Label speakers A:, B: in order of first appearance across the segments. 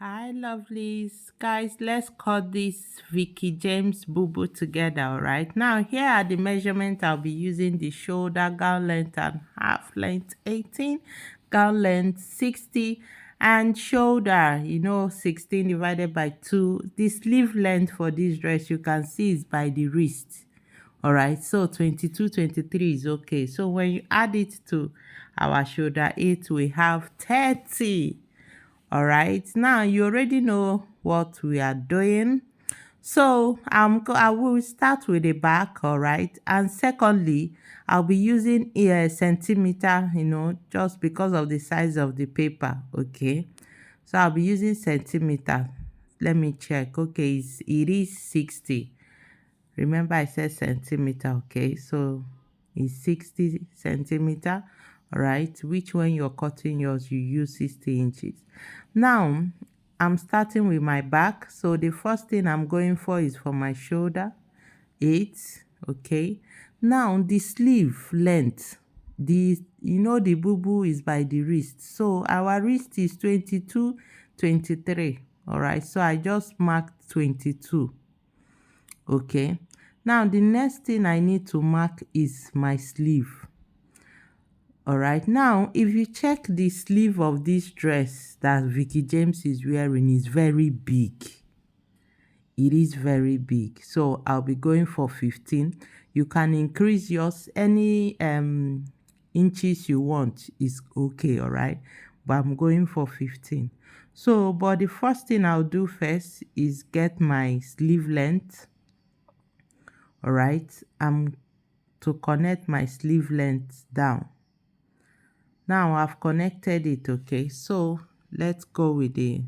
A: Hi, lovelies. Guys, let's cut this Vicky James boo together, all right? Now, here are the measurements I'll be using: the shoulder, gown length and half length 18, gown length 60, and shoulder, 16 divided by 2. The sleeve length for this dress, you can see, is by the wrist. All right, so 22, 23 is okay. So when you add it to our shoulder 8, we have 30. All right, now you already know what we are doing. So I will start with the back, all right. And secondly, I'll be using a centimeter, just because of the size of the paper. Okay, so I'll be using centimeter. Let me check. Okay, it is 60. Remember I said centimeter, okay? So it's 60 centimeter, all right? Which when you're cutting yours, you use 60 inches. Now, I'm starting with my back. So the first thing I'm going for is for my shoulder, 8, okay? Now, the sleeve length, the boo is by the wrist. So our wrist is 22, 23, all right? So I just marked 22. Okay, now the next thing I need to mark is my sleeve. All right, now if you check the sleeve of this dress that Vicky James is wearing, is very big. It is very big, so I'll be going for 15. You can increase yours any inches you want, is okay, all right, but I'm going for 15. So but the first thing I'll do first is get my sleeve length. All right, I'm to connect my sleeve length down. Now I've connected it. Okay, so let's go with the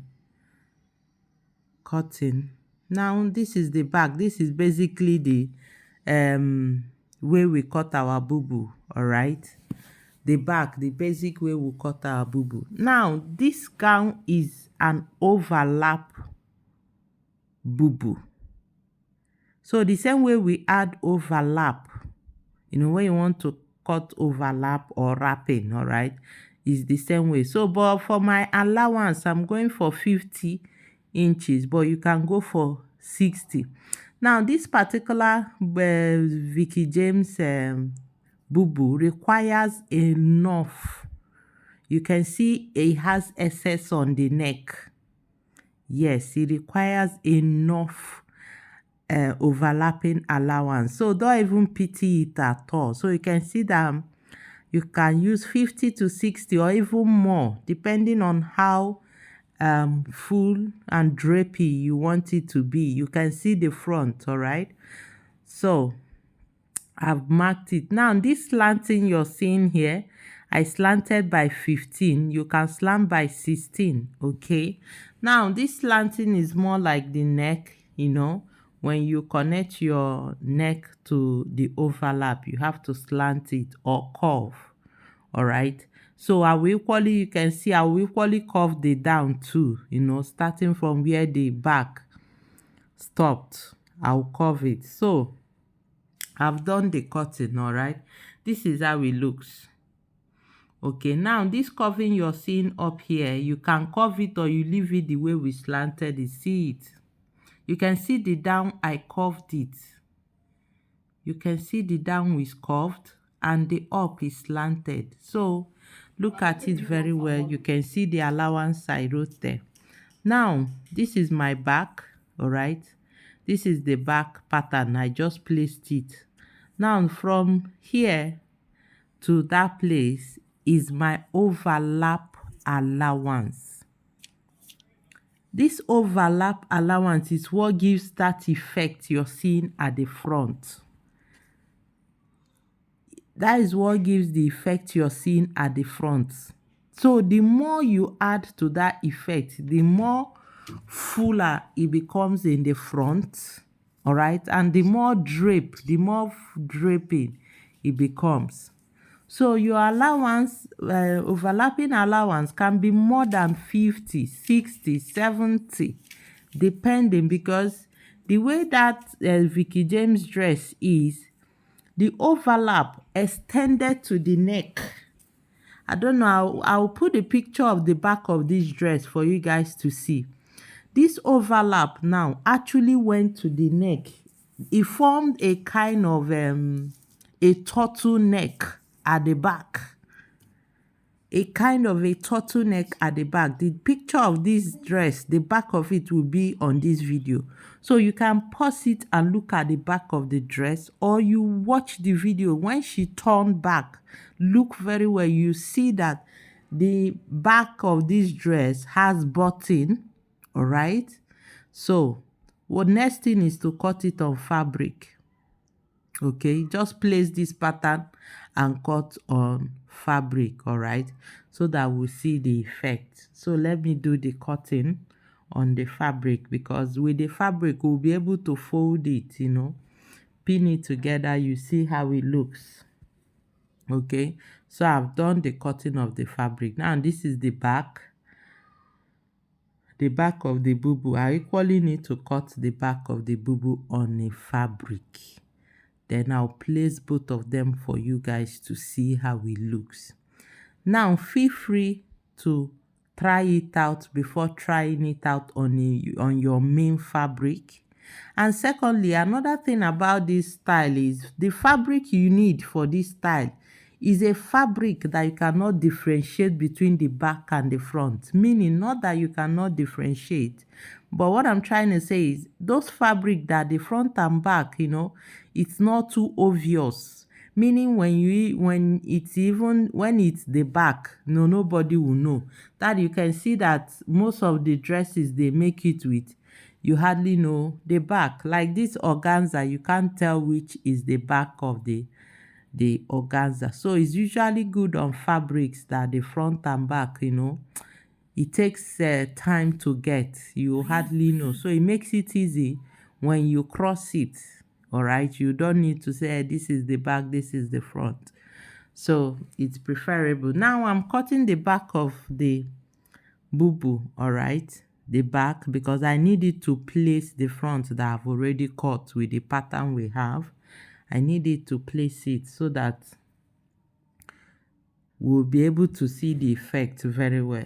A: cutting. Now this is the back. This is basically the way we cut our boo. All right, the back, the basic way we cut our boo. Now this gown is an overlap boo. So the same way we add overlap, when you want to cut overlap or wrapping, all right, is the same way. So but for my allowance, I'm going for 50 inches, but you can go for 60. Now this particular Vicky James boo requires enough. You can see it has excess on the neck. Yes, it requires enough overlapping allowance, so don't even pity it at all. So you can see that you can use 50 to 60 or even more, depending on how full and drapey you want it to be. You can see the front, all right. So I've marked it. Now this slanting you're seeing here, I slanted by 15. You can slant by 16. Okay, now this slanting is more like the neck. When you connect your neck to the overlap, you have to slant it or curve. All right, so you can see I will equally curve the down too, starting from where the back stopped, I'll curve it. So I've done the cutting. All right, this is how it looks. Okay, now this curving you're seeing up here, you can curve it or you leave it the way we slanted it. See it? You can see the down, I curved it. You can see the down is curved and the up is slanted. So look at it very well. You can see the allowance I wrote there. Now this is my back. All right, this is the back pattern. I just placed it. Now from here to that place is my overlap allowance. This overlap allowance is what gives that effect you're seeing at the front. That is what gives the effect you're seeing at the front. So the more you add to that effect, the more fuller it becomes in the front. All right, and the more draping it becomes. So your allowance, overlapping allowance, can be more than 50, 60, 70, depending, because the way that Vicky James dress is, the overlap extended to the neck. I don't know, I'll put a picture of the back of this dress for you guys to see. This overlap now actually went to the neck. It formed a kind of a turtleneck at the back. A kind of a turtleneck at the back. The picture of this dress, the back of it will be on this video. So you can pause it and look at the back of the dress, or you watch the video. When she turned back, look very well. You see that the back of this dress has button, all right? So what next thing is to cut it on fabric. Okay, just place this pattern and cut on fabric, all right, so that we'll see the effect. So let me do the cutting on the fabric, because with the fabric we'll be able to fold it, you know, pin it together. You see how it looks. Okay, so I've done the cutting of the fabric. Now this is the back of the boo-boo. I equally need to cut the back of the boo-boo on a fabric. Then I'll place both of them for you guys to see how it looks. Now feel free to try it out before trying it out on your main fabric. And secondly, another thing about this style is the fabric you need for this style is a fabric that you cannot differentiate between the back and the front. Meaning, not that you cannot differentiate, but what I'm trying to say is those fabric that the front and back, you know, it's not too obvious. Meaning when it's the back, no, nobody will know. That you can see that most of the dresses they make it with, you hardly know the back. Like this organza, you can't tell which is the back of the organza. So it's usually good on fabrics that the front and back, you know, it takes time to get. You hardly know. So it makes it easy when you cross it. All right, you don't need to say this is the back, this is the front. So it's preferable. Now I'm cutting the back of the boo-boo, all right, the back, because I needed to place the front that I've already cut with the pattern we have. I needed to place it so that we'll be able to see the effect very well.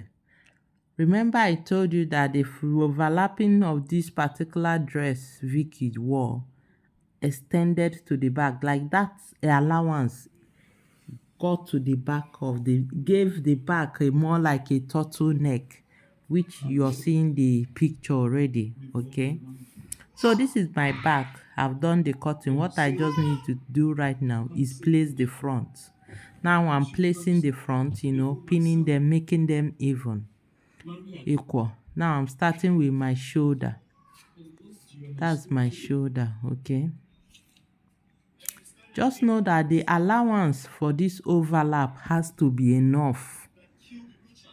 A: Remember I told you that the overlapping of this particular dress Vicky wore extended to the back, like that allowance got to the back of gave the back a more like a turtleneck, which you're seeing the picture already. Okay, so this is my back. I've done the cutting. What I just need to do right now is place the front. Now I'm placing the front, you know, pinning them, making them even, equal. Now I'm starting with my shoulder. That's my shoulder. Okay, just know that the allowance for this overlap has to be enough.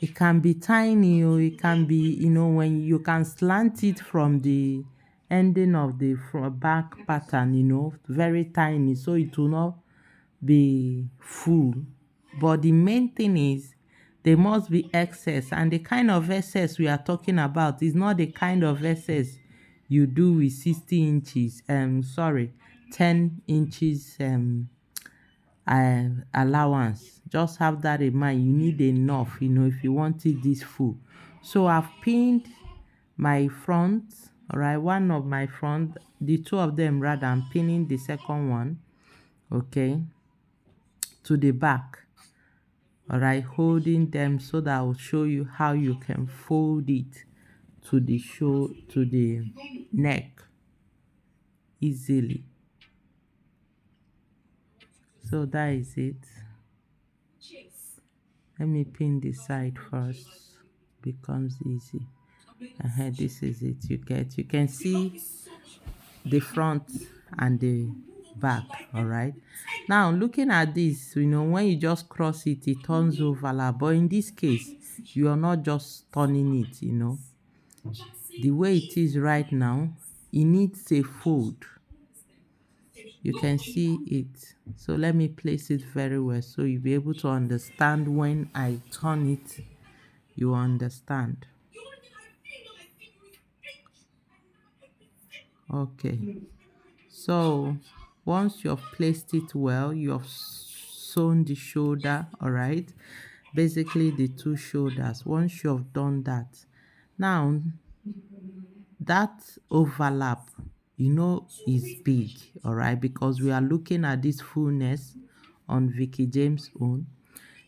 A: It can be tiny, or it can be, you know, when you can slant it from the ending of the back pattern, you know, very tiny, so it will not be full. But the main thing is there must be excess, and the kind of excess we are talking about is not the kind of excess you do with 60 inches 10 inches allowance. Just have that in mind. You need enough, you know, if you want it this full. So I've pinned my front, all right, one of my front, the two of them rather. I'm pinning the second one, okay, to the back, all right, holding them so that I'll show you how you can fold it to the neck easily. So that is it. Let me pin the side first. Becomes easy. This is it. You can see the front and the back. All right, now looking at this, you know, when you just cross it, it turns overlap, but in this case you are not just turning it, you know, the way it is right now, it needs a fold. You can see it. So let me place it very well so you'll be able to understand. When I turn it, you understand. Okay, so once you have placed it well, you have sewn the shoulder, all right, basically the two shoulders. Once you have done that, now that overlap, is big, all right, because we are looking at this fullness on Vicky James' own.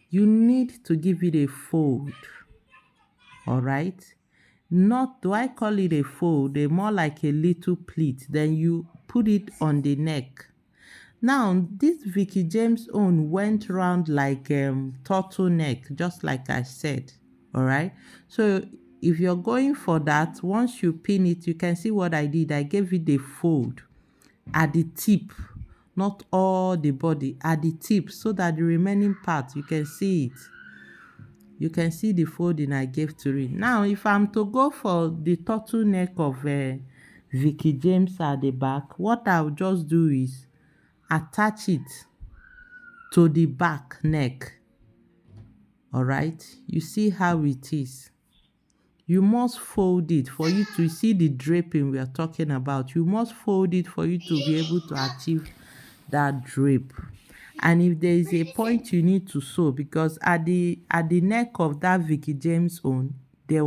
A: You need to give it a fold, all right? Not, do I call it a fold? They're more like a little pleat. Then you put it on the neck. Now, this Vicky James own went round like turtleneck, just like I said, all right? So if you're going for that, once you pin it, you can see what I did. I gave it a fold at the tip, not all the body, at the tip, so that the remaining part, you can see it. You can see the folding I gave to it. Now, if I'm to go for the turtleneck of Vicky James at the back, what I'll just do is attach it to the back neck. All right, you see how it is. You must fold it for you to see the draping we are talking about. You must fold it for you to be able to achieve that drape. And if there is a point you need to sew, because at the neck of that Vicky James own, they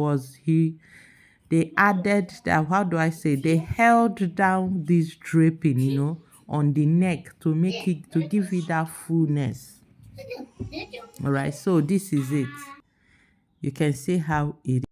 A: added that, how do I say, they held down this draping, on the neck to give it that fullness. All right, so this is it. You can see how it